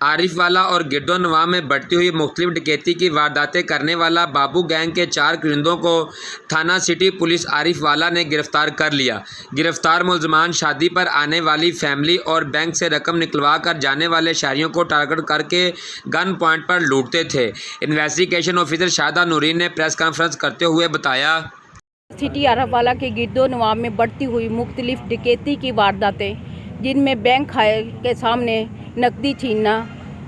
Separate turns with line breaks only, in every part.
आरिफवाला और गिरदोनवा में बढ़ती हुई मुख्तलिफ डकैती की वारदातें करने वाला बाबू गैंग के 4 क्रिंदों को थाना सिटी पुलिस आरिफवाला ने गिरफ्तार कर लिया। गिरफ्तार मुलजमान शादी पर आने वाली फैमिली और बैंक से रकम निकलवा कर जाने वाले शहरियों को टारगेट करके गन पॉइंट पर लूटते थे। इन्वेस्टिगेशन ऑफिसर शादा नूरीन ने प्रेस कॉन्फ्रेंस करते हुए बताया,
सिटी आरिफवाला के गिरदोनवा में बढ़ती हुई मुख्तलिफ डकैती की वारदातें, जिनमें बैंक के सामने नकदी छीनना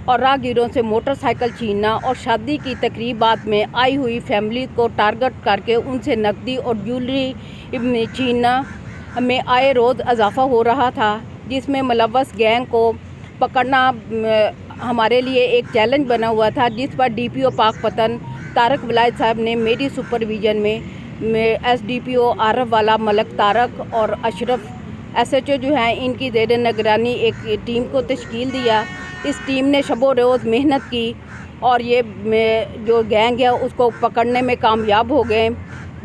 और राहगीरों से मोटरसाइकिल छीनना और शादी की तकरीबात में आई हुई फैमिली को टारगेट करके उनसे नकदी और ज्वेलरी छीनना में आए रोज़ इजाफा हो रहा था, जिसमें मुलव्वस गैंग को पकड़ना हमारे लिए एक चैलेंज बना हुआ था, जिस पर DPO पाकपतन तारक विलायत साहब ने मेरी सुपरविज़न में SDPO आरिफवाला मलक तारक और अशरफ SHO जो हैं, इनकी ज़ेर निगरानी एक टीम को तश्कील दिया। इस टीम ने शबो रोज़ मेहनत की और ये जो गैंग है उसको पकड़ने में कामयाब हो गए,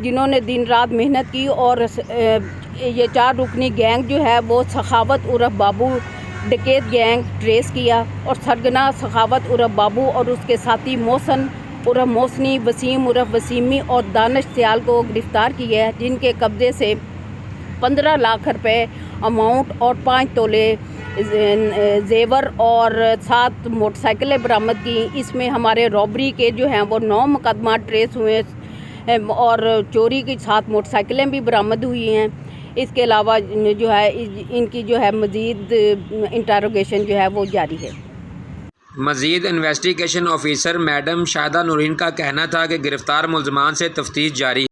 जिन्होंने दिन रात मेहनत की। और ये 4 रुकनी गैंग जो है वो सखावत उर्फ बाबू डकैत गैंग ट्रेस किया और सरगना सखावत उर्फ बाबू और उसके साथी मोहसन उर्फ मोहसनी, वसीम उर्फ वसीमी और दानिश सियाल को गिरफ़्तार किया है, जिनके कब्ज़े से 15 लाख रुपए अमाउंट और 5 तोले जेवर और 7 मोटरसाइकिलें बरामद की। इसमें हमारे रॉबरी के जो हैं वो 9 मुकदमा ट्रेस हुए और चोरी की 7 मोटरसाइकिलें भी बरामद हुई हैं। इसके अलावा जो है इनकी जो है मज़ीद इंटरोगेशन जो है वो जारी है।
मज़ीद इन्वेस्टिगेशन ऑफिसर मैडम शादा नूरीन का कहना था कि गिरफ्तार मुलजमान से तफ्तीश जारी